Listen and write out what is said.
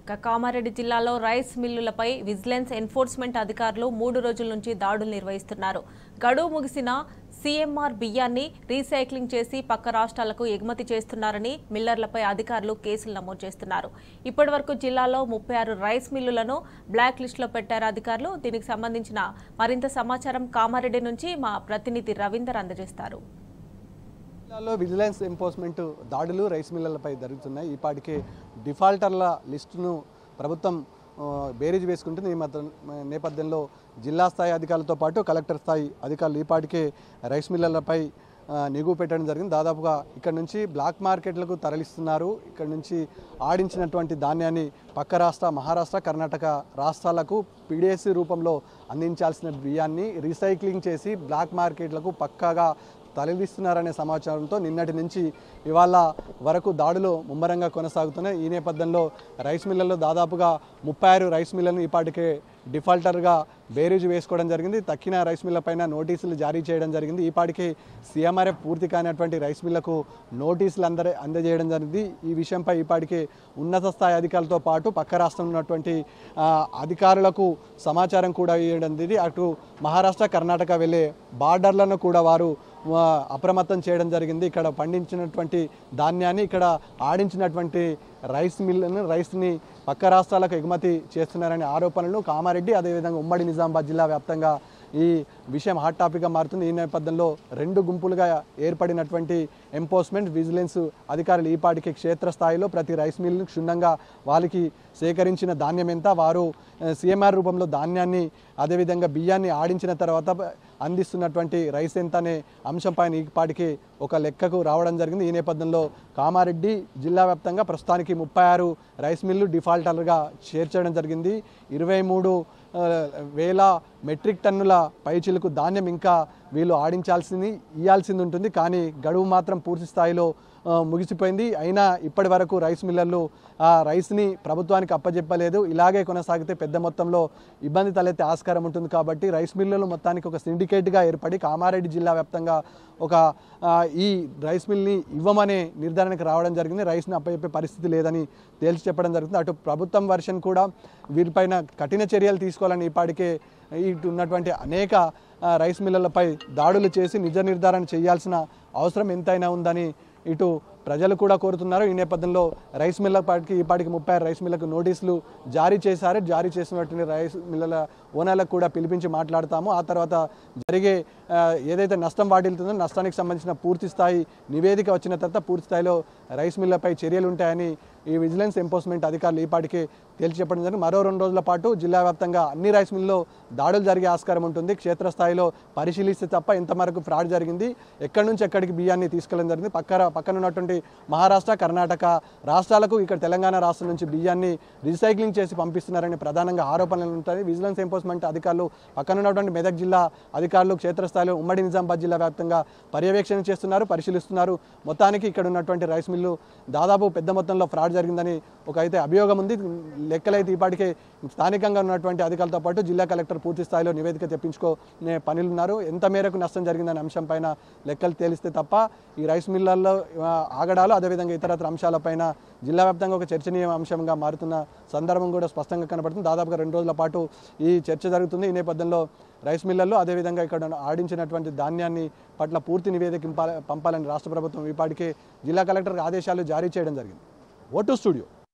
కామారెడ్డి జిల్లాలో rice మిల్లులపై vigilance enforcement అధికారులు 3 రోజుల నుంచి దాడులు నిర్వహిస్తున్నారు. గడువు ముగిసిన సీఎంఆర్ బియ్యాన్ని రీసైక్లింగ్ చేసి పక్క రాష్ట్రాలకు ఎగుమతి చేస్తున్నారని మిల్లర్లపై అధికారులు కేసులు నమోదు చేస్తున్నారు. ఇప్పటివరకు జిల్లాలో 36 రైస్ మిల్లులను బ్లాక్ లిస్టులో పెట్టారు అధికారులు. దీనికి సంబంధించిన మరింత సమాచారం కామారెడ్డి నుంచి మా ప్రతినిధి రవీందర్ అందజేస్తారు. జిల్లాలో విజిలెన్స్ ఎన్ఫోర్స్మెంట్ దాడులు రైస్ మిల్లర్లపై జరుగుతున్నాయి. ఈపాటికే డిఫాల్టర్ల లిస్టును ప్రభుత్వం బేరీజ్ వేసుకుంటుంది. ఈ నేపథ్యంలో జిల్లా స్థాయి అధికారులతో పాటు కలెక్టర్ స్థాయి అధికారులు ఈపాటికే రైస్ మిల్లర్లపై నిఘు పెట్టడం జరిగింది. దాదాపుగా ఇక్కడ నుంచి బ్లాక్ మార్కెట్లకు తరలిస్తున్నారు. ఇక్కడ నుంచి ఆడించినటువంటి ధాన్యాన్ని పక్క రాష్ట్ర మహారాష్ట్ర కర్ణాటక రాష్ట్రాలకు పీడిఎస్ రూపంలో అందించాల్సిన బియ్యాన్ని రీసైక్లింగ్ చేసి బ్లాక్ మార్కెట్లకు పక్కాగా తరలిస్తున్నారనే సమాచారంతో నిన్నటి నుంచి ఇవాళ వరకు దాడులు ముమ్మరంగా కొనసాగుతున్నాయి. ఈ నేపథ్యంలో రైస్ మిల్లర్లు దాదాపుగా 36 రైస్ మిల్లర్లను ఈపాటికే డిఫాల్టర్గా బేరీజు వేసుకోవడం జరిగింది. తక్కిన రైస్ మిల్ల పైన నోటీసులు జారీ చేయడం జరిగింది. ఈపాటికి సీఎంఆర్ఎఫ్ పూర్తి కానిటువంటి రైస్ మిల్లకు నోటీసులు అందజేయడం జరిగింది. ఈ విషయంపై ఈపాటికి ఉన్నత స్థాయి అధికారులతో పాటు పక్క రాష్ట్రంలో ఉన్నటువంటి అధికారులకు సమాచారం కూడా ఇవ్వడం జరిగింది. అటు మహారాష్ట్ర కర్ణాటక వెళ్ళే బార్డర్లను కూడా వారు అప్రమత్తం చేయడం జరిగింది. ఇక్కడ పండించినటువంటి ధాన్యాన్ని ఇక్కడ ఆడించినటువంటి రైస్ని పక్క రాష్ట్రాలకు ఎగుమతి చేస్తున్నారనే ఆరోపణలు కామారెడ్డి అదేవిధంగా ఉమ్మడి నిజామాబాద్ జిల్లా వ్యాప్తంగా ఈ విషయం హాట్ టాపిక్గా మారుతుంది. ఈ నేపథ్యంలో 2 గుంపులుగా ఏర్పడినటువంటి ఎన్ఫోర్స్మెంట్ విజిలెన్స్ అధికారులు ఈపాటికి క్షేత్రస్థాయిలో ప్రతి రైస్ మిల్లు క్షుణ్ణంగా వాళ్ళకి సేకరించిన ధాన్యం ఎంత, వారు సీఎంఆర్ రూపంలో ధాన్యాన్ని అదేవిధంగా బియ్యాన్ని ఆడించిన తర్వాత అందిస్తున్నటువంటి రైస్ ఎంత అనే అంశంపైన ఈపాటికి ఒక లెక్కకు రావడం జరిగింది. ఈ నేపథ్యంలో కామారెడ్డి జిల్లా వ్యాప్తంగా ప్రస్తుతానికి 36 రైస్ మిల్లు డిఫాల్టర్గా చేర్చడం జరిగింది. 23,000 మెట్రిక్ టన్నుల పైచిలకు ధాన్యం ఇంకా వీళ్ళు ఇవ్వాల్సింది ఉంటుంది. కానీ గడువు మాత్రం పూర్తి స్థాయిలో ముగిసిపోయింది. అయినా ఇప్పటి వరకు రైస్ మిల్లర్లు ఆ రైస్ని ప్రభుత్వానికి అప్పజెప్పలేదు. ఇలాగే కొనసాగితే పెద్ద మొత్తంలో ఇబ్బంది తలెత్తే ఆస్కారం ఉంటుంది. కాబట్టి రైస్ మిల్లులు మొత్తానికి ఒక సిండికేట్గా ఏర్పడి కామారెడ్డి జిల్లా వ్యాప్తంగా ఈ రైస్ మిల్ని ఇవ్వమనే నిర్ధారణకు రావడం జరిగింది. రైస్ని అప్పచెప్పే పరిస్థితి లేదని తేల్చి చెప్పడం జరుగుతుంది. అటు ప్రభుత్వం వర్షన్ కూడా వీరిపైన కఠిన చర్యలు తీసుకోవాలని ఇప్పటికే ఇటు ఉన్నటువంటి అనేక రైస్ మిల్లర్లపై దాడులు చేసి నిజ నిర్ధారణ చేయాల్సిన అవసరం ఎంతైనా ఉందని ఇటు ప్రజలు కూడా కోరుతున్నారు. ఈ నేపథ్యంలో రైస్ మిల్లర్లకి ఈపాటికి 36 రైస్ మిల్లకు నోటీసులు జారీ చేశారు. జారీ చేసినటువంటి రైస్ మిల్లర్ల ఓనర్లకు కూడా పిలిపించి మాట్లాడతాము. ఆ తర్వాత జరిగే ఏదైతే నష్టం వాటిల్తుందో నష్టానికి సంబంధించిన పూర్తి స్థాయి నివేదిక వచ్చిన తర్వాత పూర్తి స్థాయిలో రైస్ మిల్లర్పై చర్యలు ఉంటాయని ఈ విజిలెన్స్ ఎన్ఫోర్స్మెంట్ అధికారులు ఈపాటికి తేల్చి చెప్పడం జరిగింది. మరో 2 రోజుల పాటు జిల్లా వ్యాప్తంగా అన్ని రైస్ మిల్లులో దాడులు జరిగే ఆస్కారం ఉంటుంది. క్షేత్రస్థాయిలో పరిశీలిస్తే తప్ప ఎంతవరకు ఫ్రాడ్ జరిగింది, ఎక్కడి నుంచి ఎక్కడికి బియ్యాన్ని తీసుకెళ్ళడం జరిగింది, పక్కన ఉన్నటువంటి మహారాష్ట్ర కర్ణాటక రాష్ట్రాలకు ఇక్కడ తెలంగాణ రాష్ట్రం నుంచి బియ్యాన్ని రీసైక్లింగ్ చేసి పంపిస్తున్నారని ప్రధానంగా ఆరోపణలు ఉంటాయి. విజిలెన్స్ ఎన్ఫోర్స్మెంట్ అధికారులు పక్కన ఉన్నటువంటి మెదక్ జిల్లా అధికారులు క్షేత్రస్థాయిలో ఉమ్మడి నిజామాబాద్ జిల్లా వ్యాప్తంగా పర్యవేక్షణ చేస్తున్నారు, పరిశీలిస్తున్నారు. మొత్తానికి ఇక్కడ ఉన్నటువంటి రైస్ మిల్లు దాదాపు పెద్ద మొత్తంలో ఫ్రాడ్ జరిగిందని ఒక అయితే అభియోగం ఉంది. లెక్కలైతే ఈపాటికే స్థానికంగా ఉన్నటువంటి అధికారులతో పాటు జిల్లా కలెక్టర్ పూర్తి స్థాయిలో నివేదిక తెప్పించుకునే పనులున్నారు. ఎంత మేరకు నష్టం జరిగిందనే అంశం పైన లెక్కలు తేలిస్తే తప్ప ఈ రైస్ మిల్లర్లో ఆగడాలు అదేవిధంగా ఇతరత్ర అంశాలపైన జిల్లా వ్యాప్తంగా ఒక చర్చనీయ అంశంగా మారుతున్న సందర్భం కూడా స్పష్టంగా కనబడుతుంది. దాదాపుగా 2 రోజుల పాటు ఈ చర్చ జరుగుతుంది. ఈ నేపథ్యంలో రైస్ మిల్లర్లు అదేవిధంగా ఇక్కడ ఆడించినటువంటి ధాన్యాన్ని పట్ల పూర్తి నివేదిక పంపాలని రాష్ట్ర ప్రభుత్వం ఈపాటికే జిల్లా కలెక్టర్కి ఆదేశాలు జారీ చేయడం జరిగింది. Vote studio.